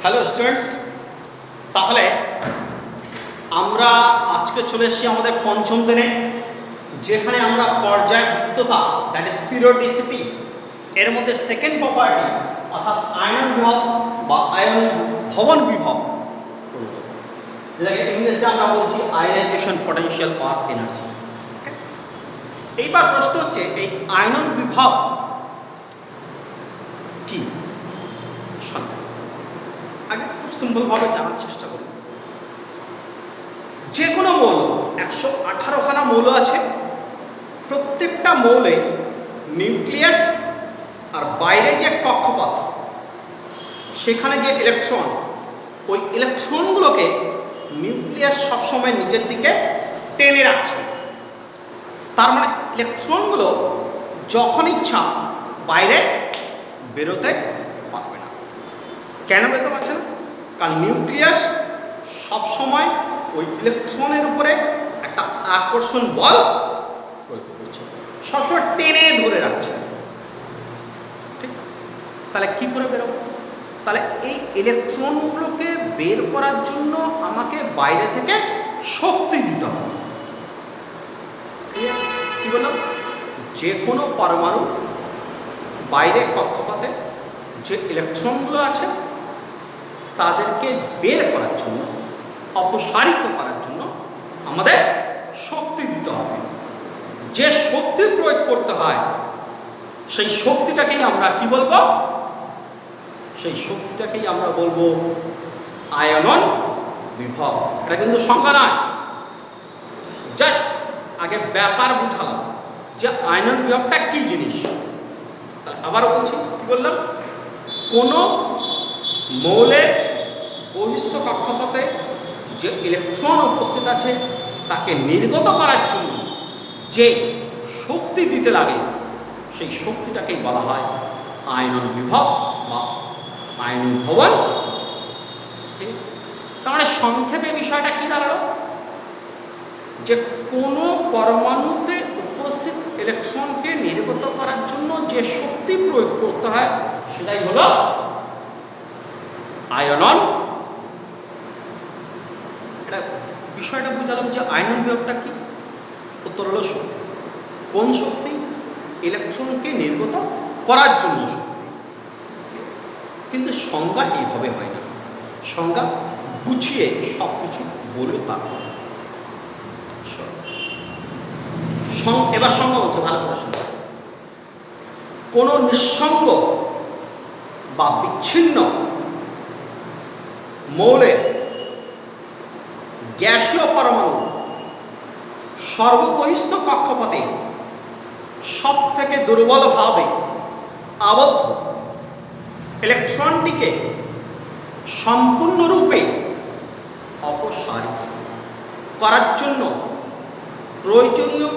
Hello students, তাহলে আমরা আজকে চলে এসেছি আমাদের পঞ্চম দিনে, যেখানে আমরা পর্যায়বৃত্ততা দ্যাট ইজ পিরিয়ডিসিটি এর মধ্যে সেকেন্ড প্রপার্টি অর্থাৎ আয়নন বিভব বা আয়ন ভবন বিভব, যেটাকে ইংলিশে আমরা বলছি আয়নাইজেশন পটেনশিয়াল অর এনার্জি। এইবার প্রশ্ন হচ্ছে এই আয়নন বিভব কি? আগে খুব সিম্পলভাবে জানার চেষ্টা করি। যে কোনো মৌল 118খানা মৌল আছে, প্রত্যেকটা মৌলে নিউক্লিয়াস আর বাইরে যে কক্ষপথ সেখানে যে ইলেকট্রন, ওই ইলেকট্রনগুলোকে নিউক্লিয়াস সবসময় নিজের দিকে টেনে রাখছে। তার মানে ইলেকট্রনগুলো যখন ইচ্ছা বাইরে বেরোতে পারবে না। কেন বেরোতে পারছে না? কারণ নিউক্লিয়াস সবসময় ওই ইলেকট্রনের উপরে একটা আকর্ষণ বল প্রয়োগ করছে, সবসময় টেনে ধরে রাখছে। ঠিক, তাহলে কি করে বেরোবো? তাহলে এই ইলেকট্রনগুলোকে বের করার জন্য আমাকে বাইরে থেকে শক্তি দিতে হবে। কি বললাম? যে কোনো পরমাণু বাইরে কক্ষপথে যে ইলেকট্রনগুলো আছে তাদেরকে বের করার জন্য, অপসারিত করার জন্য আমাদের শক্তি দিতে হবে। যে শক্তি প্রয়োগ করতে হয় সেই শক্তিটাকেই আমরা কি বলবো? সেই শক্তিটাকেই আমরা বলবো আয়নন বিভব। এটা কিন্তু সংজ্ঞা নয়, জাস্ট আগে ব্যাপার বুঝালাম যে আয়নন বিভবটা কি জিনিস। তাহলে আবারও বলছি, কি বললাম? কোনো মৌলের বহিস্থ কক্ষপথে যে ইলেকট্রন উপস্থিত আছে তাকে নির্গত করার জন্য যে শক্তি দিতে লাগে সেই শক্তিটাকেই বলা হয় আয়নন বিভব বা আয়নন ভবন। ঠিক, তার মানে সংক্ষেপে বিষয়টা কি দাঁড়ালো? যে কোনো পরমাণুতে উপস্থিত ইলেকট্রনকে নির্গত করার জন্য যে শক্তি প্রয়োগ করতে হয় সেটাই হলো আয়নন। এটা বিষয়টা বুঝালাম যে আয়নন বিভবটা কি। উত্তর হলো শক্তি। কোন শক্তি? ইলেকট্রনকে নির্গত করার জন্য শক্তি। কিন্তু সংজ্ঞা এইভাবে হয় না, সংজ্ঞা গুছিয়ে সব কিছু বলে তারপর। এবার সংজ্ঞা বলছে, ভালো করে শুনতে। কোনো নিঃসঙ্গ বা বিচ্ছিন্ন মৌলের গ্যাসীয় পরমাণু সর্ববহিস্থ কক্ষপথে সব থেকে দুর্বলভাবে আবদ্ধ ইলেকট্রনটিকে সম্পূর্ণরূপে অপসারিত করার জন্য প্রয়োজনীয়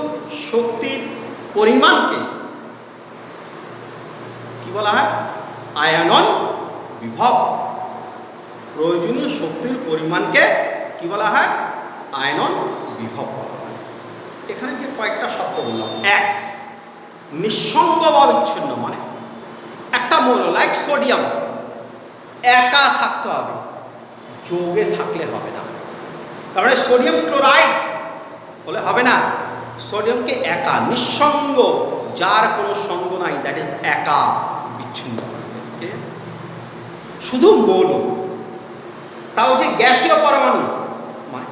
শক্তির পরিমাণকে কি বলা হয়? আয়নন বিভব। প্রয়োজনীয় শক্তির পরিমাণকে কি বলা হয়? আয়নন বিভব বলা হয়। এখানে যে কয়েকটা শব্দ বললাম, এক, নিঃসঙ্গ বা বিচ্ছিন্ন, মানে একটা মৌল লাইক সোডিয়াম একা থাকতে হবে, যোগে থাকলে হবে না। তারপরে সোডিয়াম ক্লোরাইড বলে হবে না, সোডিয়ামকে একা, নিঃসঙ্গ, যার কোনো সঙ্গ নাই, দ্যাট ইজ একা, বিচ্ছিন্ন। শুধু মৌল, তাও যে গ্যাসীয় পরমাণু, মানে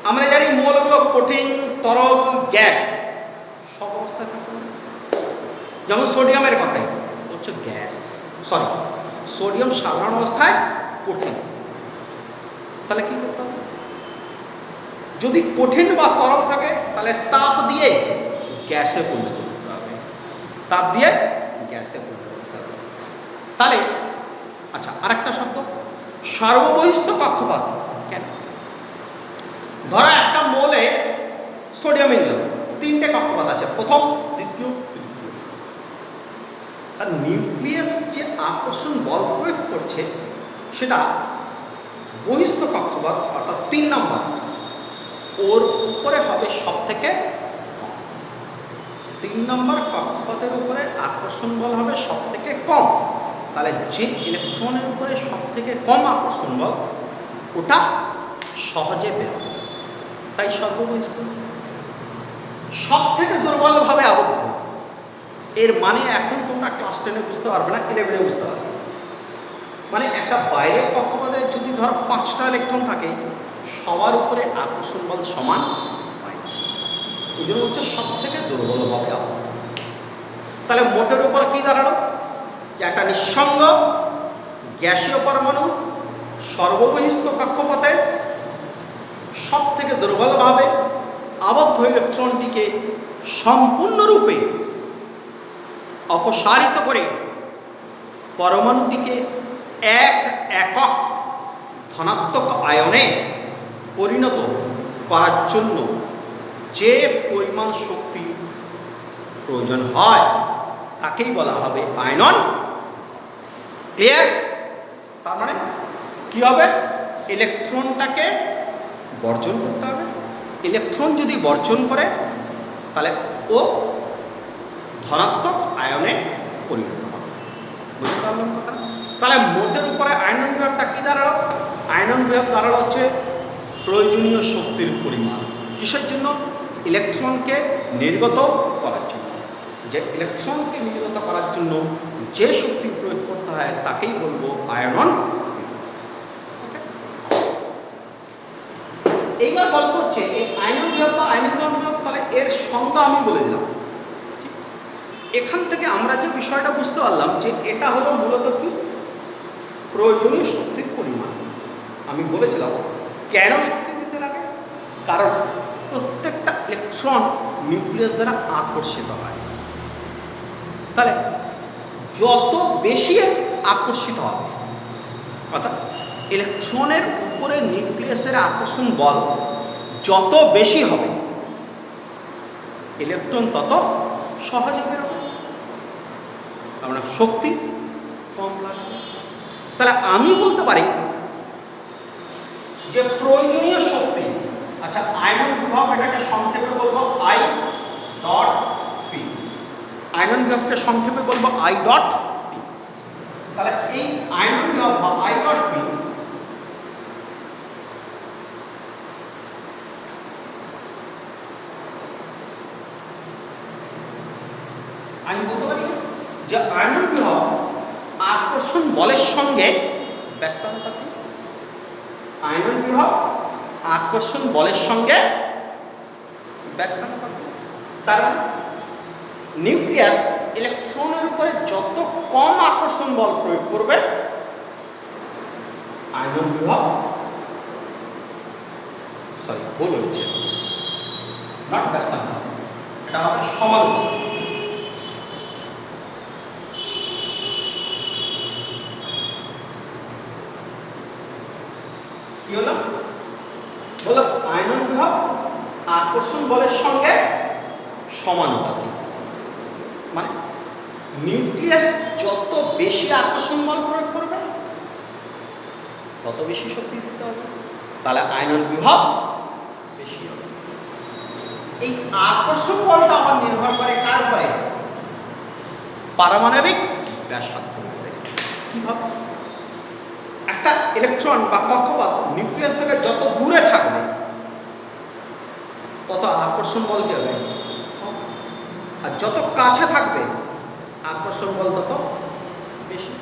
আমরা জানি মৌলগুলো কঠিন, তরল, গ্যাস সব অবস্থায় থাকতে হবে। যেমন সোডিয়ামের কথাই হচ্ছে গ্যাস, সরি সোডিয়াম সাধারণ অবস্থায় কঠিন। তাহলে কি করতে হবে? যদি কঠিন বা তরল থাকে তাহলে তাপ দিয়ে গ্যাসে পরিণত করতে হবে, তাপ দিয়ে গ্যাসে পরিণত করতে হবে। তাহলে আচ্ছা, আরেকটা শব্দ সর্ববহিস্থ কক্ষপথ। কেন? ধরো একটা মৌলে সোডিয়াম নিলাম, তিনটে কক্ষপথ আছে, প্রথম, দ্বিতীয়, তৃতীয়। আর নিউক্লিয়াস যে আকর্ষণ বল প্রয়োগ করছে সেটা বহিস্থ কক্ষপথ অর্থাৎ 3 নম্বর, ওর উপরে হবে সব থেকে কম। 3 নম্বর কক্ষপথের উপরে আকর্ষণ বল হবে সব থেকে কম। তাহলে যে ইলেকট্রনের উপরে সব থেকে কম আকর্ষণ বল ওটা সহজে বেরোবে, তাই সর্ববহিস্থ। সব থেকে দুর্বলভাবে আবদ্ধ, এর মানে এখন তোমরা ক্লাস 10-এ বুঝতে পারবে না, 11-এ বুঝতে পারবে। মানে একটা বাইরের কক্ষপথে যদি ধরো 5টা ইলেকট্রন থাকে, সবার উপরে আকর্ষণ বল সমান হয় না, ওই জন্য হচ্ছে সব থেকে দুর্বলভাবে আবদ্ধ। তাহলে মোটের উপর কি দাঁড়ালো, যে একটা নিঃসঙ্গ গ্যাসীয় পরমাণু সর্ববহিস্থ কক্ষপথে সব থেকে দুর্বলভাবে আবদ্ধ ইলেকট্রনটিকে সম্পূর্ণরূপে অপসারিত করে পরমাণুটিকে এক একক ধনাত্মক আয়নে পরিণত করার জন্য যে পরিমাণ শক্তি প্রয়োজন হয় তাকেই বলা হবে আয়নন। ক্লিয়ার? তার মানে কি হবে, ইলেকট্রনটাকে বর্জন করতে হবে। ইলেকট্রন যদি বর্জন করে তাহলে ও ধনাত্মক আয়নে পরিণত হবে। বুঝতে পারলাম কথা? তাহলে মোটের উপরে আয়নন বিভবটা কি দাঁড়ালো? আয়নন বিভব দাঁড়ালো হচ্ছে প্রয়োজনীয় শক্তির পরিমাণ। কিসের জন্য? ইলেকট্রনকে নির্গত করার জন্য। যে ইলেকট্রনকে নির্গত করার জন্য যে শক্তি প্রয়োগ করতে হয় তাকেই বলবো আয়নন। এইবার গল্প হচ্ছে এই আয়নন বিভব বা আয়নীকরণ বিভব, তাহলে এর সংজ্ঞা আমি বলে দিলাম। এখান থেকে আমরা যে বিষয়টা বুঝতে পারলাম যে এটা হলো মূলত কি, প্রয়োজনীয় শক্তির পরিমাণ। আমি বলেছিলাম কেন শক্তি দিতে লাগে, কারণ প্রত্যেকটা ইলেকট্রন নিউক্লিয়াস দ্বারা আকর্ষিত হয়। তাহলে যত বেশি আকর্ষিত হবে, অর্থাৎ ইলেকট্রনের উপরে নিউক্লিয়াসের আকর্ষণ বল যত বেশি হবে, ইলেকট্রন তত সহজে বেরোবে, তার মানে শক্তি কম লাগবে। তাহলে আমি বলতে পারি যে প্রয়োজনীয় শক্তি, আচ্ছা আয়নন বিভব এটাকে সংক্ষেপে বলবো আই ডট পি। আয়নন বিভবকে সংক্ষেপে বলবো আই ডট পি। তাহলে এই আয়নন বিভব বা আই ডট পি আমি বলতে পারি যে আয়নন বিভব আকর্ষণ বলের সঙ্গে ব্যস্তানুপাতিক। আয়নন বিভব আকর্ষণ বলের সঙ্গে ব্যস্তানুপাতিক। তার নিউক্লিয়াস ইলেকট্রনের উপরে যত কম আকর্ষণ বল প্রয়োগ করবে, আয়নন বিভব ভুল হয়েছে, নট ব্যস্তানুপাতিক, এটা হবে সমানুপাতিক। কি হলো? বললাম আয়নন বিভব আকর্ষণ বলের সঙ্গে সমানুপাতিক। মানে নিউক্লিয়াস যত বেশি আকর্ষণ বল প্রয়োগ করবে তত বেশি শক্তি দিতে হবে, তাহলে আয়নন বিভব বেশি হবে। এই আকর্ষণ বলটা আবার নির্ভর করে কার উপরে? পারমাণবিক ব্যাসার্ধের উপরে। কিভাবে? একটা ইলেকট্রন বা কক্ষপথ নিউক্লিয়াস থেকে যত দূরে থাকবে তত আকর্ষণ বল কি হবে, আর যত কাছে থাকবে আকর্ষণ বল তত বেশি।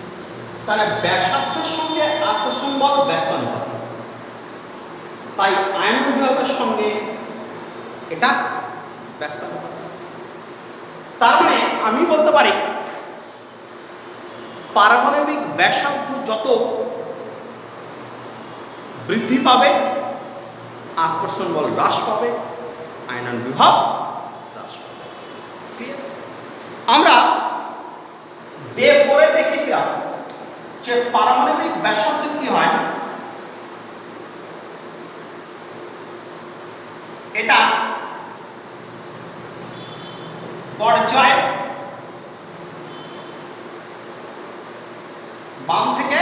তাহলে ব্যাসার্ধের সঙ্গে আকর্ষণ বল ব্যস্তানুপাতিক, তাই আয়নন বিভবের সঙ্গে এটা ব্যস্তানুপাতিক। তার মানে আমি বলতে পারি পারমাণবিক ব্যাসার্ধ যত বৃদ্ধি পাবে আকর্ষণ বল হ্রাস পাবে, আয়নন বিভব হ্রাস পাবে। আমরা ডে 4-এ দেখেছিলাম যে পারমাণবিক ব্যাসার্ধ কি হয়, এটা পর্যায় বাম থেকে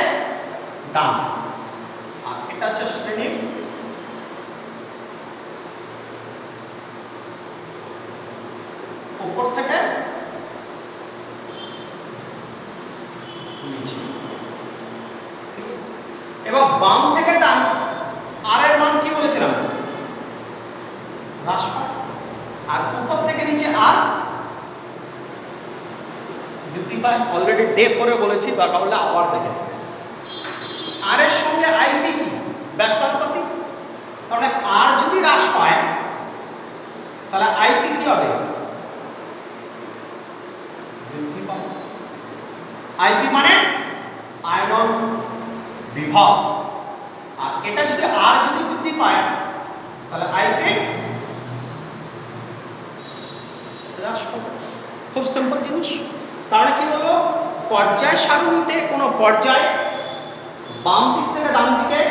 ডান, আর এটা হচ্ছে শ্রেণী উপর থেকে নিচে। এবার বাম থেকে ডান আর এর মান কি বলেছিলাম? হ্রাস পায়। আর উপর থেকে নিচে আর বৃদ্ধি পায়। অলরেডি ডে 4-এ বলেছি, দরকার হলে আবার দেখে। আর এর সঙ্গে আইপি কি? ব্যাসানুপাতিক। তাহলে আর যদি হ্রাস পায় তাহলে আইপি কি হবে? বৃদ্ধি পায়। আইপি মানে আয়নন বিভব। আর এটা যদি আর যদি বৃদ্ধি পায় তাহলে আইপি হ্রাস পাবে। খুব সিম্পল জিনিস। তাহলে কি হলো? পর্যায় সারণীতে কোনো পর্যায় বাম দিক থেকে ডান দিকে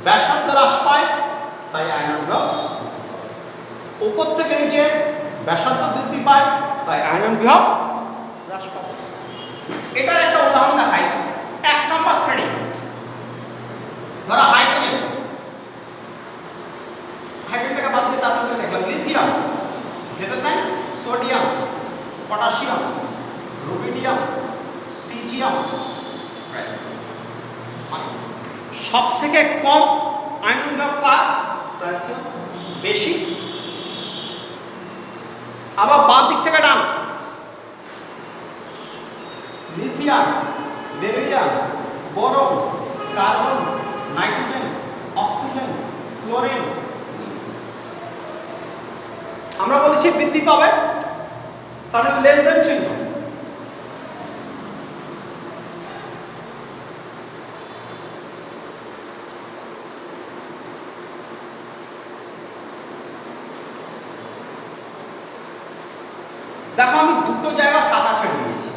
ব্যাসার্ধ হ্রাস পায়, তাই আয়নন বিভব। উপর থেকে নিচে ব্যাসার্ধ বৃদ্ধি পায়, তাই আয়নন বিভব হ্রাস পায়। এটার একটা উদাহরণ দেখাই। 1 নম্বর শ্রেণী, ধরো হাইড্রোজেন। হাইড্রোজেনটাকে বাদ দিয়ে তার মধ্যে দেখলাম lithium, greater than sodium, potassium, rubidium, caesium. সব থেকে কম আয়নন বিভব কার? ফ্রান্সিয়াম। বেশি। আবার বাম দিক থেকে ডান, lithium, beryllium, boron, carbon, nitrogen, oxygen, chlorine. আমরা বলেছি বৃদ্ধি পাবে, তাহলে লেস দেন চিহ্ন। দেখো আমি দুটো জায়গা ফাঁকা ছেড়ে দিয়েছি।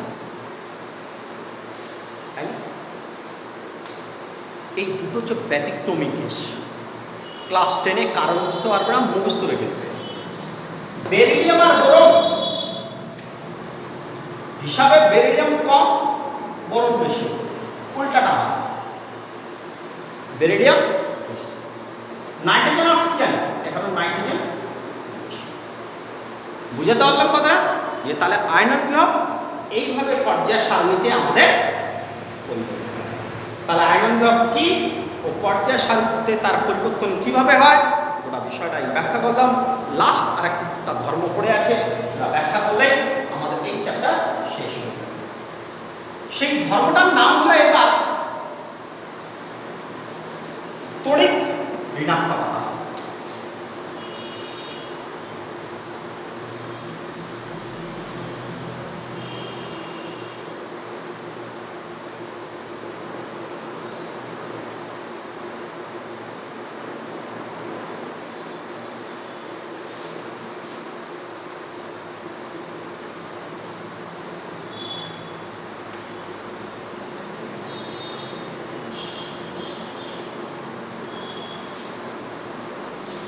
এই দুটো হচ্ছে ব্যতিক্রমী কেস। ক্লাস 10-এ কারণ বুঝতে পারবে না, মুখস্থ রেখে দেবে। বেরিলিয়াম আর বোরন হিসাবে বেরিলিয়াম কম, বোরন বেশি। উল্টাটা বেরিলিয়াম বেশি। নাইট্রোজেন, অক্সিজেন, এখানে নাইট্রোজেন। বুঝাতে পারলাম কথাটা? যে তাহলে আয়নন বিভব এইভাবে পর্যায় সারণীতে আমাদের পরিবর্তন। তাহলে আয়নন বিভব কি ও পর্যায় সারণীতে তার পরিবর্তন কিভাবে হয়, গোটা বিষয়টা আমি ব্যাখ্যা করলাম। লাস্ট আরেকটা ধর্ম পড়ে আছে, ব্যাখ্যা করলে আমাদের এই চ্যাপ্টার শেষ হয়ে যাবে। সেই ধর্মটার নাম হলো এবার তড়িৎ ঋণাত্মকতা।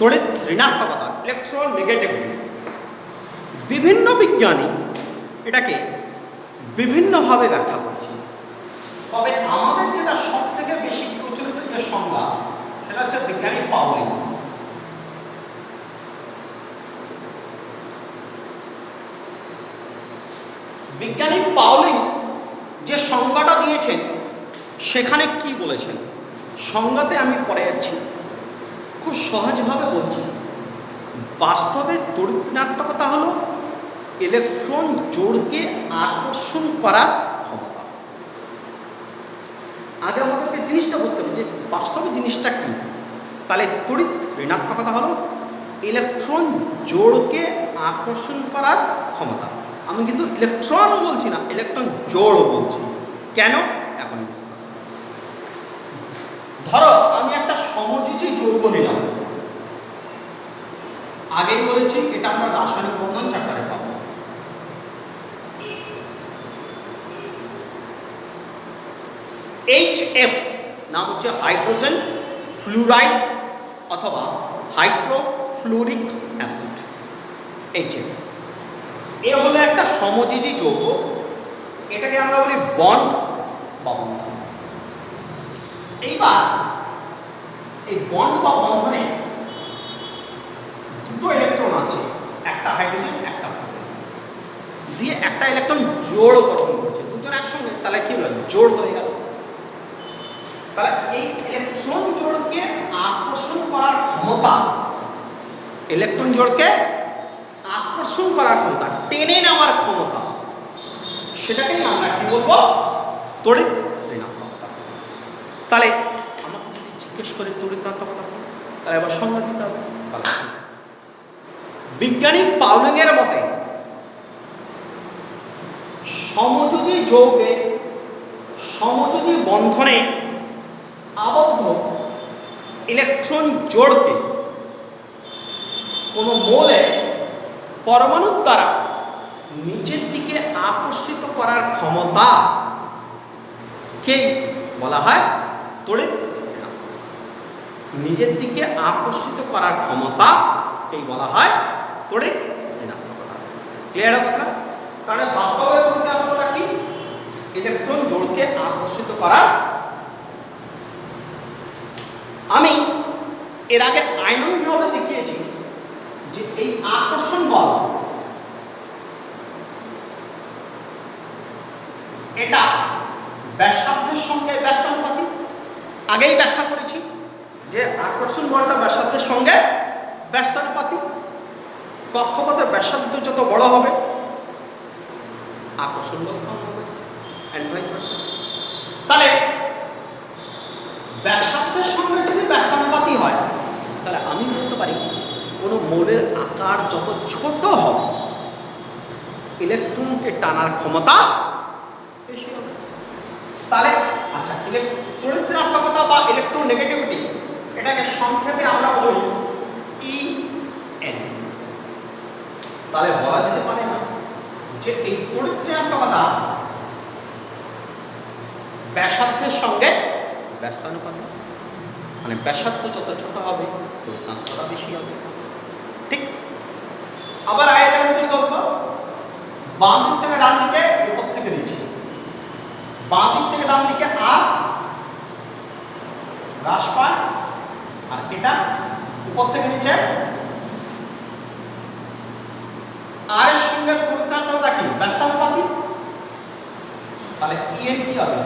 তড়িৎ ঋণাত্মকতা, ইলেকট্রোনেগেটিভিটি। বিভিন্ন বিজ্ঞানী এটাকে বিভিন্নভাবে ব্যাখ্যা করছে। তবে আমাদের যেটা সব থেকে বেশি প্রচলিত যে সংজ্ঞা, সেটা হচ্ছে বিজ্ঞানী পাউলিং। বিজ্ঞানী পাউলিং যে সংজ্ঞাটা দিয়েছেন সেখানে কি বলেছেন, সংজ্ঞাতে আমি পড়ে যাচ্ছি, খুব সহজভাবে বলছি। বাস্তবে তড়িৎ ঋণাত্মকতা হলো ইলেকট্রন জোড়কে আকর্ষণ করার ক্ষমতা। আগে আমাদেরকে জিনিসটা বুঝতে হবে যে বাস্তবে জিনিসটা কি। তাহলে তড়িৎ ঋণাত্মকতা হলো ইলেকট্রন জোড়কে আকর্ষণ করার ক্ষমতা। আমি কিন্তু ইলেকট্রন বলছি না, ইলেকট্রন জোড় বলছি। কেন? এখন বুঝতে হবে। ধরো আমি একটা সমযোজী যৌগ নিলাম। আগেই বলেছি এটা আমরা রাসায়নিক বন্ধন চ্যাপ্টারে পাবো। HF নাম হচ্ছে হাইড্রোজেন ফ্লুরাইড অথবা হাইড্রোফ্লুরিক অ্যাসিড। HF এ হলো একটা সমযোজী যৌগ। এটাকে আমরা বলি বন্ড বা বন্ধন। এইবার এই বন্ড বা বন্ধনে দুটো ইলেকট্রন আছে, একটা হাইড্রোজেন একটা ফ্লোরিন, দিয়ে একটা ইলেকট্রন জোড় গঠন করছে দুজন একসঙ্গে। তাহলে কি হলো? জোড় হয়ে গেল। তাহলে এই ইলেকট্রন জোড়কে আকর্ষণ করার ক্ষমতা, ইলেকট্রন জোড়কে আকর্ষণ করার ক্ষমতা, টেনে নেওয়ার ক্ষমতা, সেটাকেই আমরা কি বলবো? তড়িৎ ঋণাত্মকতা। তাহলে আমাকে যদি জিজ্ঞেস করে তড়িৎ ঋণাত্মকতা, তাহলে আবার সংজ্ঞা দিতে হবে। বিজ্ঞানী পাউলিং এর মতে সমযোজী যৌগে সমযোজী বন্ধনে আবদ্ধ ইলেকট্রন জোড়কে কোনো মোলে পরমাণুর দ্বারা নিচের দিকে আকর্ষিত করার ক্ষমতা কে বলা হয়? তড়িৎ ঋণাত্মকতা। নিজের দিকে আকর্ষিত করার ক্ষমতা এই বলা হয় তড়িৎ ঋণাত্মকতা। ক্লিয়ার কথা? কারণ বাস্তবে তড়িৎ ঋণাত্মকতা কি? ইলেকট্রন জোড়কে আকর্ষিত করার। আমি এর আগে আইনভাবে দেখিয়েছি যে এই আকর্ষণ বল এটা ব্যাসার্ধের সঙ্গে ব্যস্তানুপাতিক। আগেই ব্যাখ্যা করেছি যে আকর্ষণ বলটা ব্যাসার্ধের সঙ্গে ব্যস্তানুপাতিক। কক্ষপথের ব্যাসার্ধ যত বড় হবে আকর্ষণ বল কম হবে, এন্ড ভাইস ভার্সা। তাহলে ব্যাসার্ধের সঙ্গে যদি ব্যস্তানুপাতিক হয়, তাহলে আমি বলতে পারি কোনো মোলের আকার যত ছোট হবে ইলেকট্রনকে টানার ক্ষমতা বেশি হবে। তাহলে আচ্ছা, তড়িৎ ঋণাত্মকতা বা ইলেকট্রোনেগেটিভিটি, এটাকে সংক্ষেপে আমরা বলি EN। তাহলে বলা যেতে পারে না যে এই তড়িৎ ঋণাত্মকতা ব্যাসার্ধের সঙ্গে ব্যস্তানুপাতিক, মানে ব্যাসার্ধ যত ছোট হবে তড়িৎ ঋণাত্মকতা বেশি হবে। ঠিক? আবার আয়তন যদি গল্প, বাম দিক থেকে ডান দিকে, উপর থেকে নিচে, বাম দিক থেকে ডান দিকে আর হ্রাস পায়, আর এটা উপর থেকে নিচে আর এর সঙ্গে তড়িৎ ঋণাত্মকতা কি? ব্যস্তানুপাতিক। তাহলে EN কি হবে?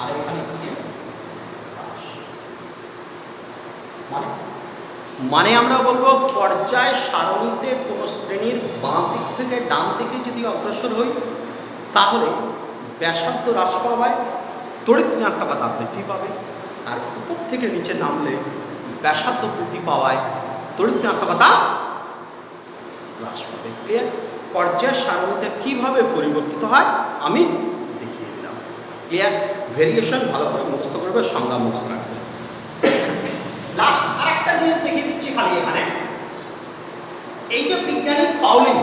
আর এখানে EN মানে আমরা বলবো পর্যায় সারণীতে কোনো শ্রেণীর বাম দিক থেকে ডান দিকে যদি অগ্রসর হই, তাহলে ব্যাসার্ধ হ্রাস পাওয়ায় তড়িৎ ঋণাত্মকতা বৃদ্ধি পাবে, আর উপর থেকে নিচে নামলে ব্যাসার্ধ বৃদ্ধি পাওয়ায় তড়িৎ ঋণাত্মকতা হ্রাস পাবে। ক্লিয়ার? পর্যায় সারণীতে কিভাবে পরিবর্তিত হয় আমি দেখিয়ে দিলাম। ক্লিয়ার? ভেরিয়েশন ভালো করে মুখস্থ করবে, সংজ্ঞা মুখস্থ রাখবে। লাস্ট আরেকটা জিনিস দেখিয়ে দিচ্ছি খালি এখানে। এই যে বিজ্ঞানী পাউলিং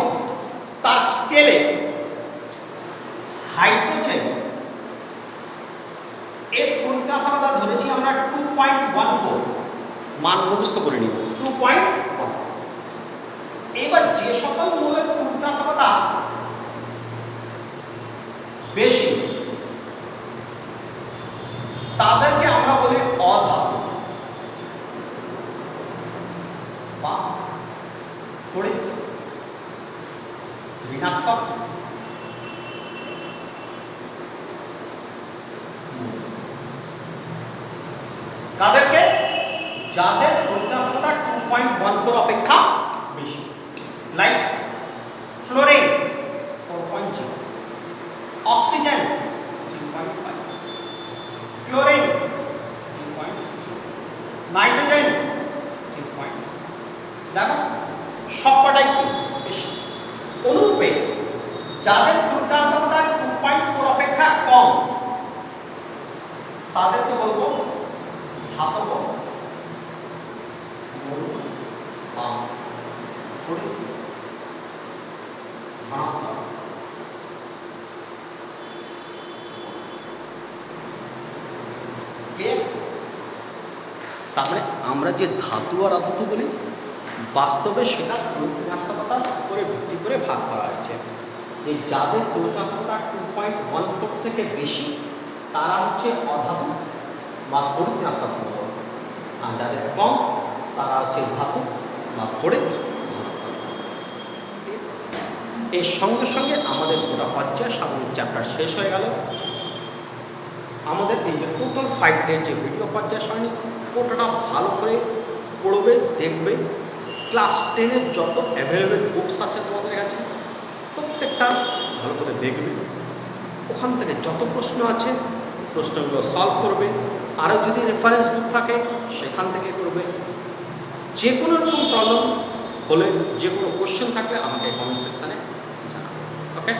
তার স্কেলে হাইড্রোজেন এর তড়িৎ ঋণাত্মকতা ধরেছি আমরা 2.14, মান মুখস্থ করে নিব 2.14। এবার যে সকল মৌলের তড়িৎ ঋণাত্মকতা বেশি তাদেরকে আমরা বলি অধাতু বা তড়িৎ ঋণাত্মক। কাদেরকে? যাদের তড়িৎ ঋণাত্মকতা 2.14 অপেক্ষা বেশি, like fluorine 4.0, oxygen 3.5, chlorine 3.2, nitrogen 3.2। দেখো সবকটাই কি বেশি। অনুরূপে যাদের তড়িৎ ঋণাত্মকতা 2.4 অপেক্ষা কম তাদেরকে বলবো ধাতব মৌল বা তড়িৎ ধনাত্মক। তারপরে আমরা যে ধাতু আর অধাতু বলি, বাস্তবে সেটা তড়িৎ ঋণাত্মকতার উপরে ভিত্তি করে ভাগ করা হয়েছে। যে যাদের তড়িৎ ঋণাত্মকতা 2.14 থেকে বেশি তারা হচ্ছে অধাতু বা তড়িৎ ঋণাত্মক মৌল, আর যাদের কম তারা হচ্ছে ধাতু বা তড়িৎ ধনাত্মক। এর সঙ্গে সঙ্গে আমাদের গোটা পর্যায় সামনের চ্যাপ্টার শেষ হয়ে গেল। আমাদের এই যে টোটাল 5 ডে যে ভিডিও পর্যায় সারণী ওটা ভালো করে পড়বে, দেখবে। ক্লাস 10-এর যত অ্যাভেলেবেল বুকস আছে তোমাদের কাছে প্রত্যেকটা ভালো করে দেখবে। ওখান থেকে যত প্রশ্ন আছে প্রশ্নগুলো সলভ করবে। আরও যদি রেফারেন্স বুক থাকে সেখান থেকে করবে। যে কোনো রকম প্রবলেম হলে, যে কোনো কোশ্চেন থাকলে আমাকে কমেন্ট সেকশানে জানাবে। ওকে।